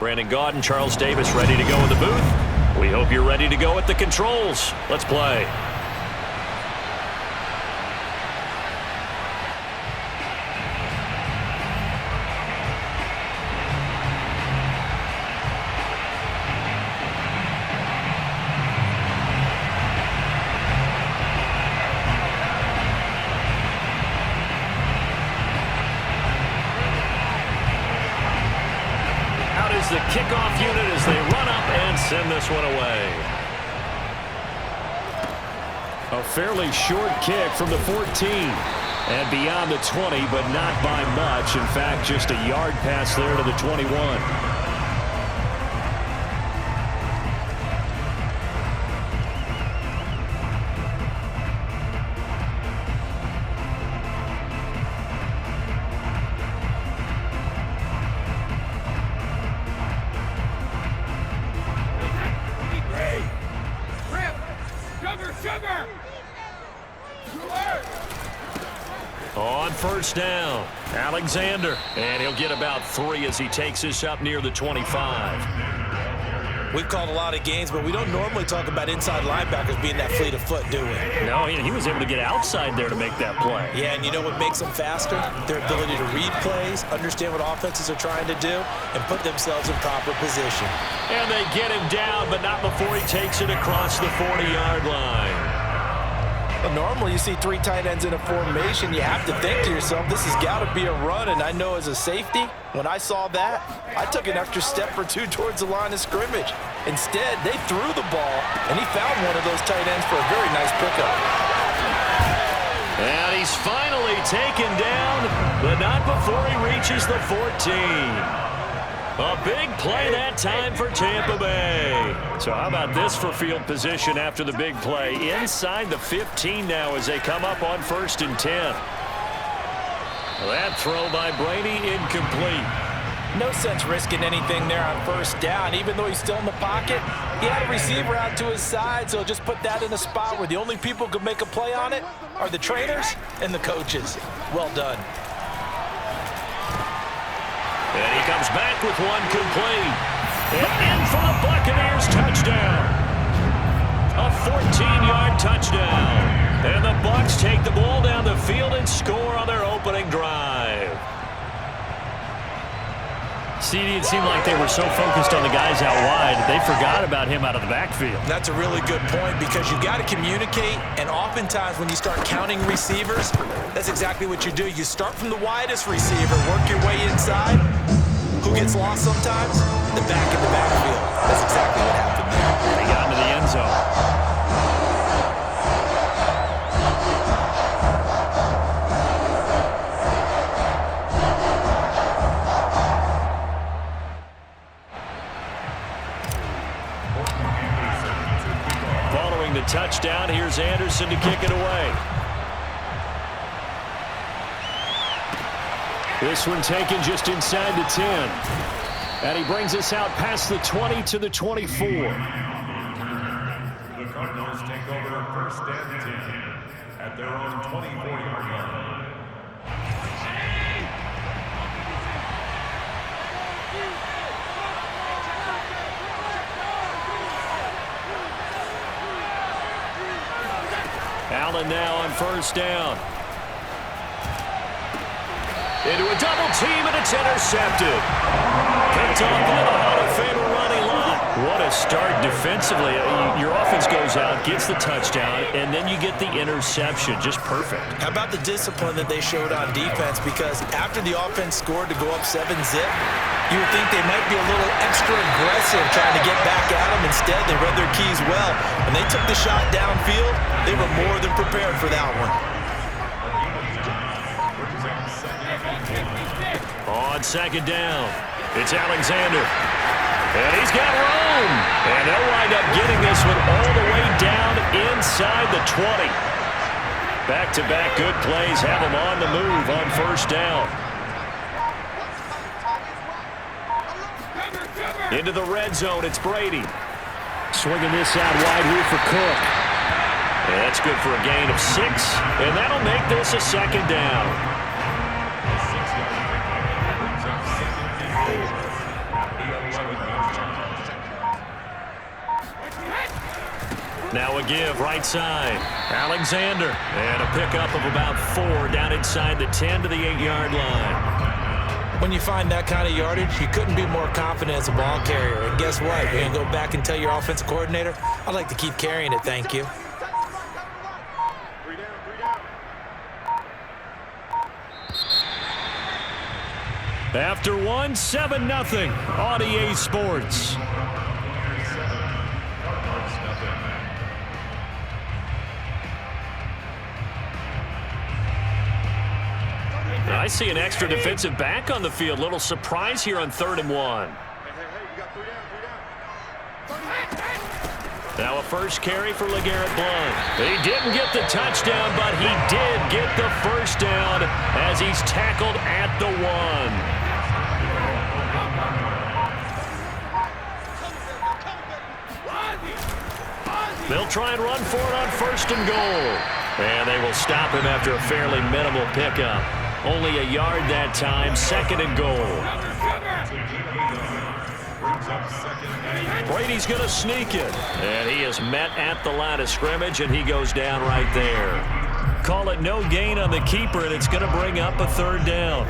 Brandon Gaudin, Charles Davis ready to go in the booth. We hope you're ready to go at the controls. Let's play. The kickoff unit as they run up and send this one away. A fairly short kick from the 14 and beyond the 20, but not by much. In fact, just a yard pass there to the 21. On first down, Alexander, and he'll get about 3 as he takes this up near the 25. We've called a lot of games, but we don't normally talk about inside linebackers being that fleet of foot, do we? No, he was able to get outside there to make that play. Yeah, and you know what makes them faster? Their ability to read plays, understand what offenses are trying to do, and put themselves in proper position. And they get him down, but not before he takes it across the 40-yard line. Well, normally you see 3 tight ends in a formation. You have to think to yourself, this has got to be a run. And I know as a safety, when I saw that, I took an extra step or 2 towards the line of scrimmage. Instead, they threw the ball, and he found one of those tight ends for a very nice pickup. And he's finally taken down, but not before he reaches the 14. A big play that time for Tampa Bay. So how about this for field position after the big play? Inside the 15 now as they come up on 1st and 10. That throw by Brady incomplete. No sense risking anything there on 1st down. Even though he's still in the pocket, he had a receiver out to his side, so just put that in a spot where the only people who can make a play on it are the trainers and the coaches. Well done. And he comes back with one complete. And in for the Buccaneers touchdown. A 14-yard touchdown. And the Bucs take the ball down the field and score on their opening drive. CD, it seemed like they were so focused on the guys out wide, they forgot about him out of the backfield. That's a really good point because you've got to communicate, and oftentimes when you start counting receivers, that's exactly what you do. You start from the widest receiver, work your way inside. Who gets lost sometimes? The back in the backfield. That's exactly what happened there. They got into the end zone. Following the touchdown, here's Anderson to kick it away. This one taken just inside the 10. And he brings us out past the 20 to the 24. The Cardinals take over 1st and 10 at their own 24-yard line. Allen now on 1st down. Into a double team, and it's intercepted. Picked off into the Hall of Famer Ronnie Lott. What a start defensively. Your offense goes out, gets the touchdown, and then you get the interception. Just perfect. How about the discipline that they showed on defense? Because after the offense scored to go up 7-zip, you would think they might be a little extra aggressive trying to get back at them. Instead, they read their keys well. When they took the shot downfield, they were more than prepared for that one. On 2nd down, it's Alexander. And he's got room. And they'll wind up getting this one all the way down inside the 20. Back-to-back good plays have them on the move on 1st down. Into the red zone, it's Brady. Swinging this out wide here for Cook. And that's good for a gain of 6. And that'll make this a 2nd down. Now a give right side. Alexander. And a pickup of about 4 down inside the 10 to the 8-yard line. When you find that kind of yardage, you couldn't be more confident as a ball carrier. And guess what? You're going to go back and tell your offensive coordinator, I'd like to keep carrying it, thank you. After 1, 7-0 on EA Sports. I see an extra defensive back on the field. Little surprise here on 3rd and 1. Now a first carry for LeGarrette Blount. He didn't get the touchdown, but he did get the first down as he's tackled at the 1. They'll try and run for it on 1st and goal. And they will stop him after a fairly minimal pickup. Only a yard that time, 2nd and goal. Brady's going to sneak it. And he is met at the line of scrimmage, and he goes down right there. Call it no gain on the keeper, and it's going to bring up a 3rd down.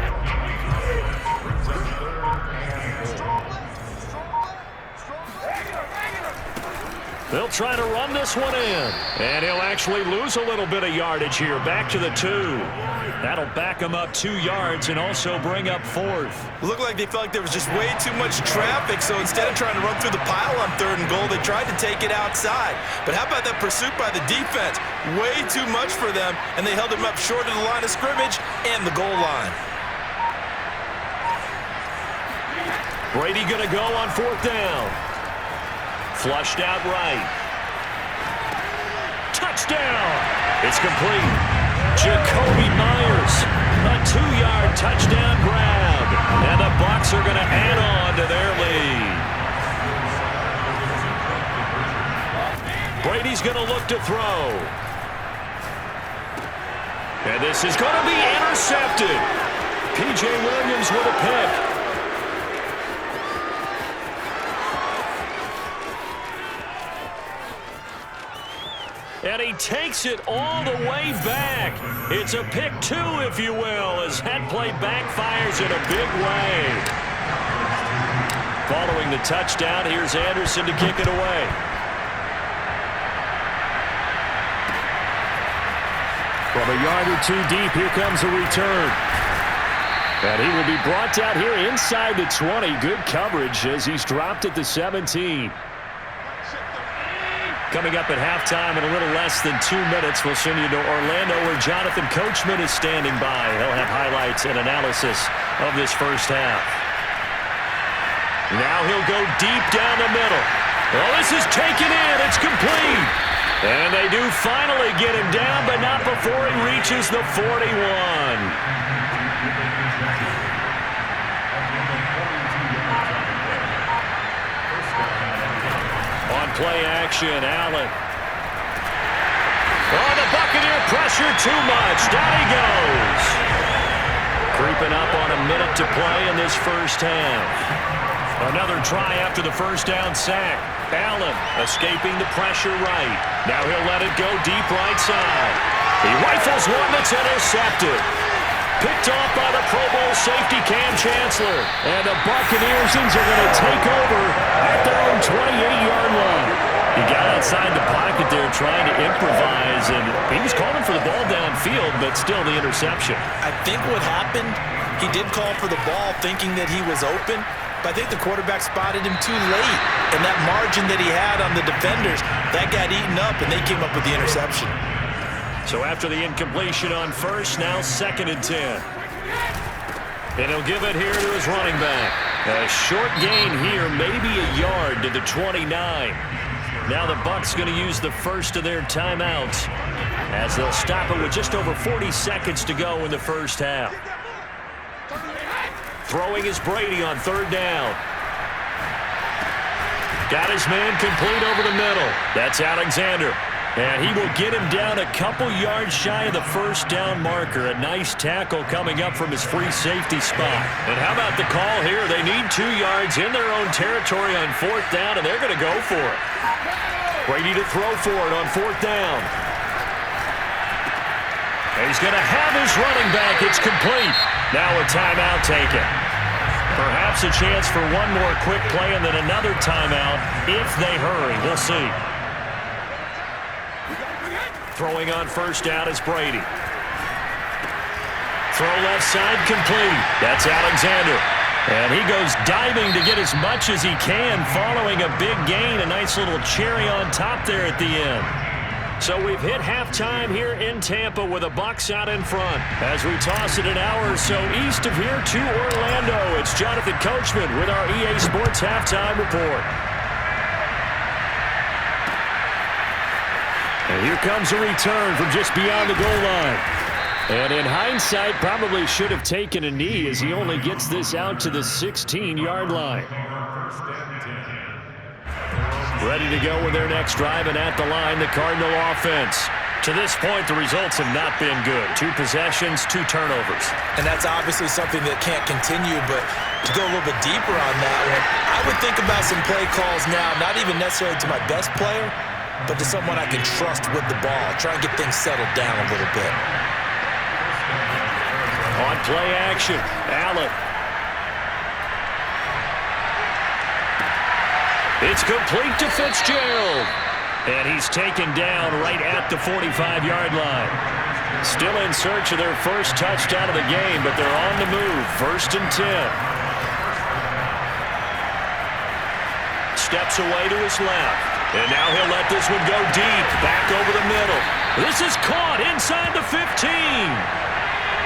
They'll try to run this one in. And he'll actually lose a little bit of yardage here. Back to the 2. That'll back him up 2 yards and also bring up 4th. It looked like they felt like there was just way too much traffic, so instead of trying to run through the pile on 3rd and goal, they tried to take it outside. But how about that pursuit by the defense? Way too much for them, and they held him up short of the line of scrimmage and the goal line. Brady going to go on 4th down. Flushed out right. Touchdown! It's complete. Jacoby Myers, a 2-yard touchdown grab. And the Bucs are going to add on to their lead. Brady's going to look to throw. And this is going to be intercepted. P.J. Williams with a pick. And he takes it all the way back. It's a pick 2, if you will, as that play backfires in a big way. Following the touchdown, here's Anderson to kick it away. From a yard or 2 deep, here comes a return. And he will be brought down here inside the 20. Good coverage as he's dropped at the 17. Coming up at halftime in a little less than 2 minutes, we'll send you to Orlando where Jonathan Coachman is standing by. He'll have highlights and analysis of this first half. Now he'll go deep down the middle. Oh, this is taken in. It's complete. And they do finally get him down, but not before he reaches the 41. Play action, Allen. Oh, the Buccaneer pressure too much. Down he goes. Creeping up on a minute to play in this first half. Another try after the first down sack. Allen escaping the pressure right. Now he'll let it go deep right side. He rifles one that's intercepted. Picked off by the Pro Bowl safety Cam Chancellor. And the Buccaneers are going to take over at their own 28-yard line. He got outside the pocket there trying to improvise, and he was calling for the ball downfield, but still the interception. I think what happened, he did call for the ball thinking that he was open, but I think the quarterback spotted him too late. And that margin that he had on the defenders, that got eaten up, and they came up with the interception. So after the incompletion on 1st, now 2nd and 10. And he'll give it here to his running back. A short gain here, maybe a yard to the 29. Now the Bucs going to use the first of their timeouts as they'll stop it with just over 40 seconds to go in the first half. Throwing is Brady on 3rd down. Got his man complete over the middle. That's Alexander. And he will get him down a couple yards shy of the first down marker. A nice tackle coming up from his free safety spot. And how about the call here? They need 2 yards in their own territory on 4th down, and they're going to go for it. Brady to throw for it on 4th down. And he's going to have his running back. It's complete. Now a timeout taken. Perhaps a chance for one more quick play and then another timeout if they hurry. We'll see. Throwing on 1st down is Brady. Throw left side complete. That's Alexander. And he goes diving to get as much as he can following a big gain. A nice little cherry on top there at the end. So we've hit halftime here in Tampa with the Bucs out in front. As we toss it an hour or so east of here to Orlando, it's Jonathan Coachman with our EA Sports Halftime Report. And here comes a return from just beyond the goal line. And in hindsight, probably should have taken a knee as he only gets this out to the 16-yard line. Ready to go with their next drive, and at the line, the Cardinal offense. To this point, the results have not been good. 2 possessions, 2 turnovers. And that's obviously something that can't continue, but to go a little bit deeper on that one, I would think about some play calls now, not even necessarily to my best player, but to someone I can trust with the ball. Try and get things settled down a little bit. On play action, Allen. It's complete to Fitzgerald. And he's taken down right at the 45-yard line. Still in search of their first touchdown of the game, but they're on the move. 1st and 10. Steps away to his left. And now he'll let this one go deep. Back over the middle. This is caught inside the 15.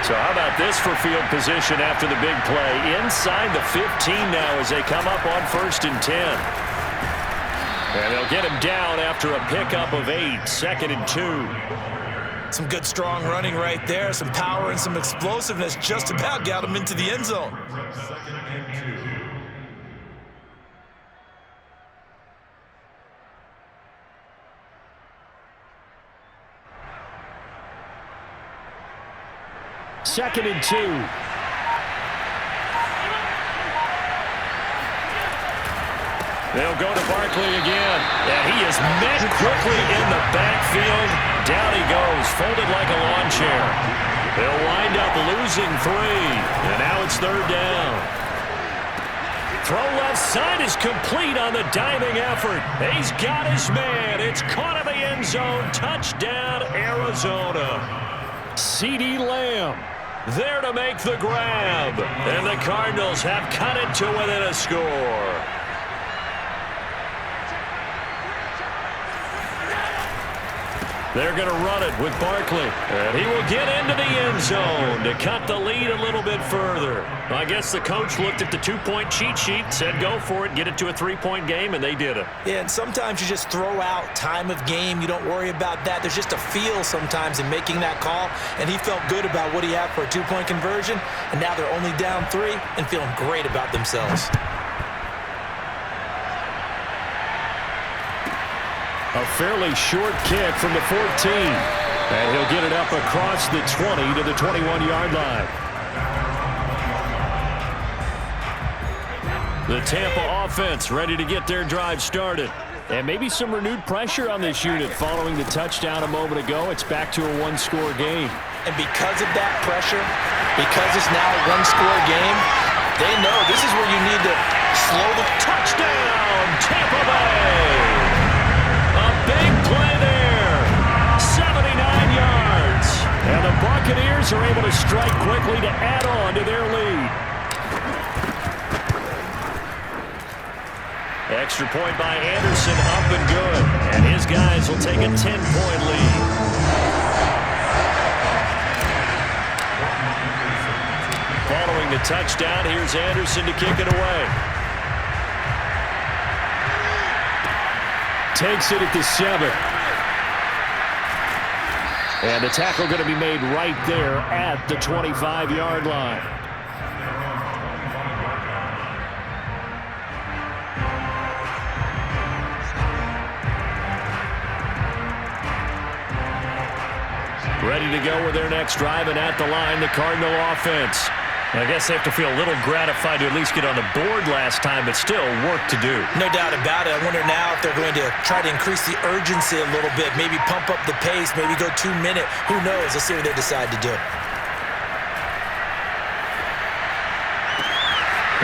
So how about this for field position after the big play? Inside the 15 now as they come up on 1st and 10. And they'll get him down after a pickup of 8, 2nd and 2. Some good, strong running right there. Some power and some explosiveness just about got him into the end zone. 2nd and 2. Second and 2. They'll go to Barkley again. And he is met quickly in the backfield. Down he goes, folded like a lawn chair. They'll wind up losing 3. And now it's 3rd down. Throw left side is complete on the diving effort. He's got his man. It's caught in the end zone. Touchdown, Arizona. CeeDee Lamb there to make the grab. And the Cardinals have cut it to within a score. They're going to run it with Barkley. And he will get into the end zone to cut the lead a little bit further. I guess the coach looked at the 2-point cheat sheet, said go for it, get it to a 3-point game, and they did it. Yeah, and sometimes you just throw out time of game. You don't worry about that. There's just a feel sometimes in making that call, and he felt good about what he had for a 2-point conversion, and now they're only down 3 and feeling great about themselves. A fairly short kick from the 14. And he'll get it up across the 20 to the 21-yard line. The Tampa offense ready to get their drive started. And maybe some renewed pressure on this unit following the touchdown a moment ago. It's back to a 1-score game. And because of that pressure, because it's now a 1-score game, they know this is where you need to slow the touchdown, Tampa Bay. Big play there, 79 yards. And the Buccaneers are able to strike quickly to add on to their lead. Extra point by Anderson, up and good. And his guys will take a 10-point lead. Following the touchdown, here's Anderson to kick it away. Takes it at the 7. And the tackle going to be made right there at the 25-yard line. Ready to go with their next drive, and at the line, the Cardinal offense. I guess they have to feel a little gratified to at least get on the board last time, but still work to do. No doubt about it. I wonder now if they're going to try to increase the urgency a little bit, maybe pump up the pace, maybe go 2-minute. Who knows? Let's see what they decide to do.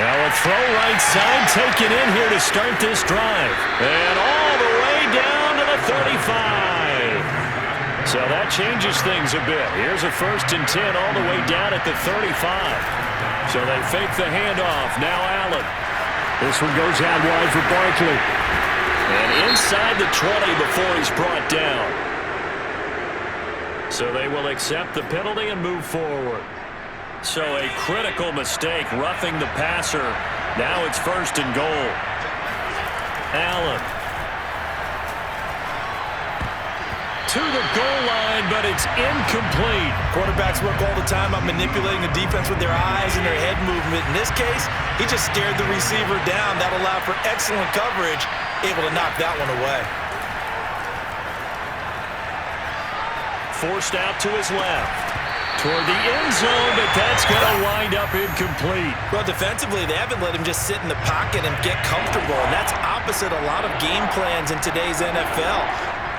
Now a throw right side taken in here to start this drive. And all the way down to the 35. So that changes things a bit. Here's a 1st and 10 all the way down at the 35. So they fake the handoff. Now Allen. This one goes out wide for Barkley. And inside the 20 before he's brought down. So they will accept the penalty and move forward. So a critical mistake, roughing the passer. Now it's 1st and goal. Allen. To the goal line, but it's incomplete. Quarterbacks work all the time on manipulating the defense with their eyes and their head movement. In this case, he just stared the receiver down. That allowed for excellent coverage, able to knock that one away. Forced out to his left. Toward the end zone, but that's going to wind up incomplete. Well, defensively, they haven't let him just sit in the pocket and get comfortable, and that's opposite a lot of game plans in today's NFL.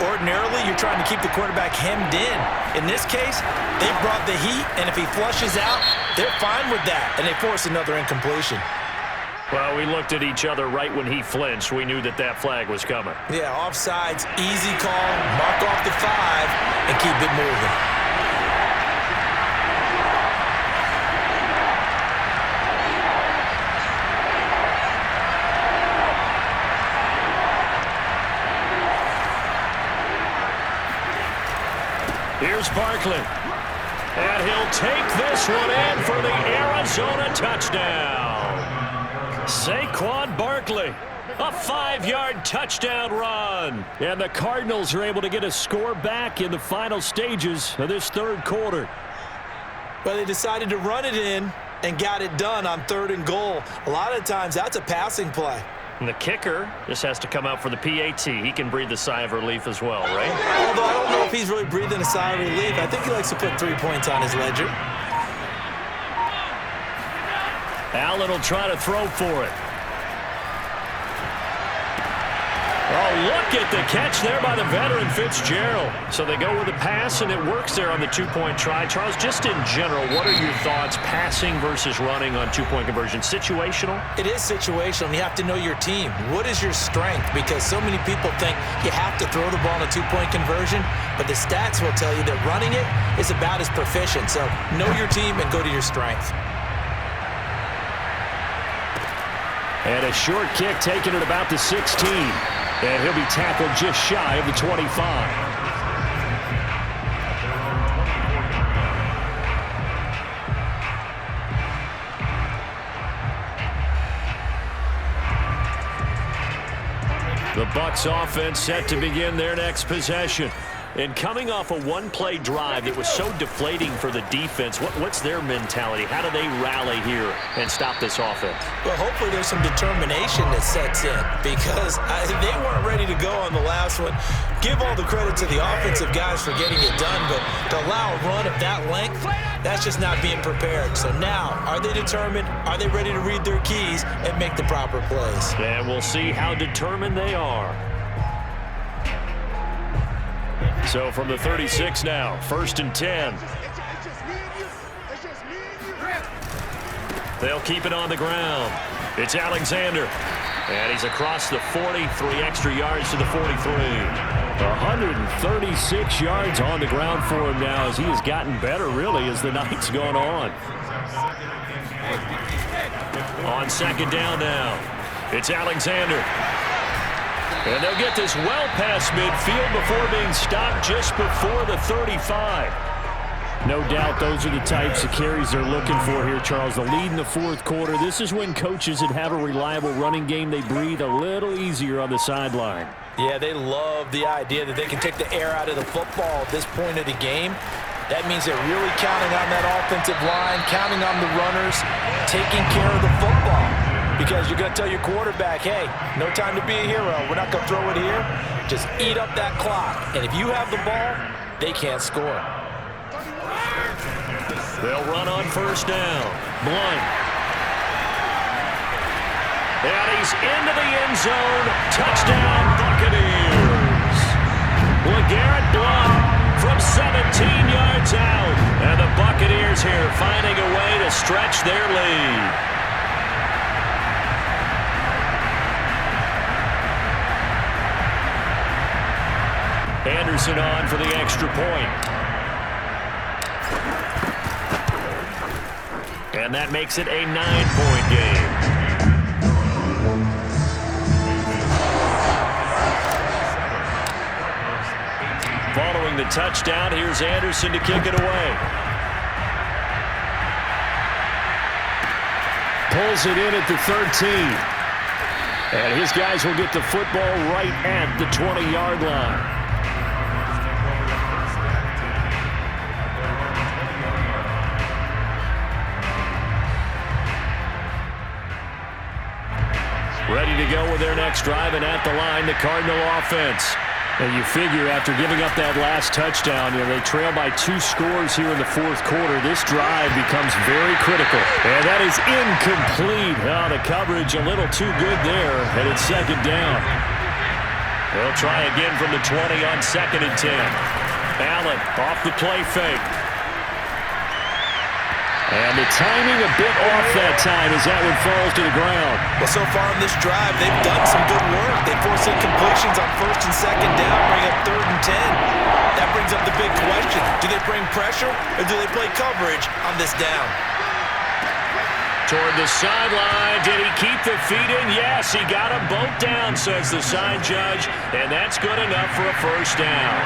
Ordinarily, you're trying to keep the quarterback hemmed in. In this case, they brought the heat, and if he flushes out, they're fine with that, and they force another incompletion. Well, we looked at each other right when he flinched. We knew that that flag was coming. Yeah, offsides, easy call, mark off the 5, and keep it moving. Here's Barkley. And he'll take this one in for the Arizona touchdown. Saquon Barkley, a 5-yard touchdown run. And the Cardinals are able to get a score back in the final stages of this 3rd quarter. Well, they decided to run it in and got it done on 3rd and goal. A lot of times, that's a passing play. And the kicker just has to come out for the PAT. He can breathe a sigh of relief as well, right? Although I don't know if he's really breathing a sigh of relief. I think he likes to put 3 points on his ledger. Allen will try to throw for it. Oh, look at the catch there by the veteran Fitzgerald. So they go with a pass, and it works there on the 2-point try. Charles, just in general, what are your thoughts passing versus running on 2-point conversion? Situational? It is situational, and you have to know your team. What is your strength? Because so many people think you have to throw the ball in a 2-point conversion, but the stats will tell you that running it is about as proficient. So know your team and go to your strength. And a short kick taken at about the 16. And he'll be tackled just shy of the 25. The Bucs offense set to begin their next possession. And coming off a one-play drive that was so deflating for the defense, what's their mentality? How do they rally here and stop this offense? Well, hopefully there's some determination that sets in because they weren't ready to go on the last one. Give all the credit to the offensive guys for getting it done, but to allow a run of that length, that's just not being prepared. So now, are they determined? Are they ready to read their keys and make the proper plays? And we'll see how determined they are. So from the 36 now, 1st and 10. They'll keep it on the ground. It's Alexander. And he's across the 40, 3 extra yards to the 43. 136 yards on the ground for him now as he has gotten better, really, as the night's gone on. On 2nd down now, it's Alexander. And they'll get this well past midfield before being stopped just before the 35. No doubt those are the types of carries they're looking for here, Charles. The lead in the 4th quarter. This is when coaches that have a reliable running game, they breathe a little easier on the sideline. Yeah, they love the idea that they can take the air out of the football at this point of the game. That means they're really counting on that offensive line, counting on the runners, taking care of the football. Because you're going to tell your quarterback, hey, no time to be a hero. We're not going to throw it here. Just eat up that clock. And if you have the ball, they can't score. They'll run on first down. Blunt. And he's into the end zone. Touchdown, Buccaneers. LeGarrette Blunt from 17 yards out. And the Buccaneers here finding a way to stretch their lead. Anderson on for the extra point. And that makes it a 9-point game. Following the touchdown, here's Anderson to kick it away. Pulls it in at the 13. And his guys will get the football right at the 20-yard line. Ready to go with their next drive, and at the line, the Cardinal offense. And you figure after giving up that last touchdown, they trail by 2 scores here in the fourth quarter. This drive becomes very critical. And that is incomplete. Oh, the coverage a little too good there, and it's second down. They'll try again from the 20 on 2nd and 10. Allen off the play fake. And the timing a bit off that time as that one falls to the ground. Well, so far in this drive, they've done some good work. They force incompletions on 1st and 2nd down, bring up 3rd and 10. That brings up the big question. Do they bring pressure or do they play coverage on this down? Toward the sideline. Did he keep the feet in? Yes, he got them both down, says the side judge. And that's good enough for a first down.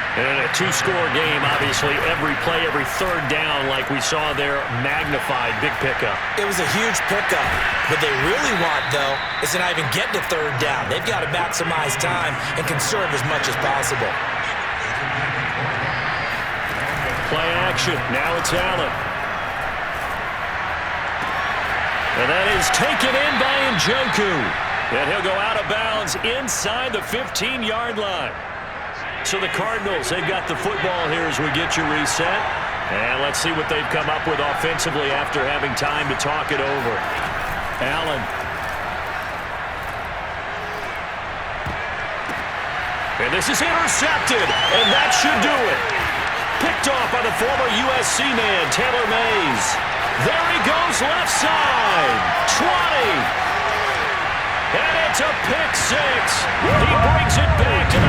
And a 2-score game, obviously, every play, every 3rd down, like we saw there, magnified, big pickup. It was a huge pickup. What they really want, though, is to not even get to 3rd down. They've got to maximize time and conserve as much as possible. Play action. Now it's Allen. And that is taken in by Njoku. And he'll go out of bounds inside the 15-yard line. So the Cardinals, they've got the football here as we get you reset. And let's see what they've come up with offensively after having time to talk it over. Allen. And this is intercepted, and that should do it. Picked off by the former USC man, Taylor Mays. There he goes, left side. 20. And it's a pick 6. He brings it back to the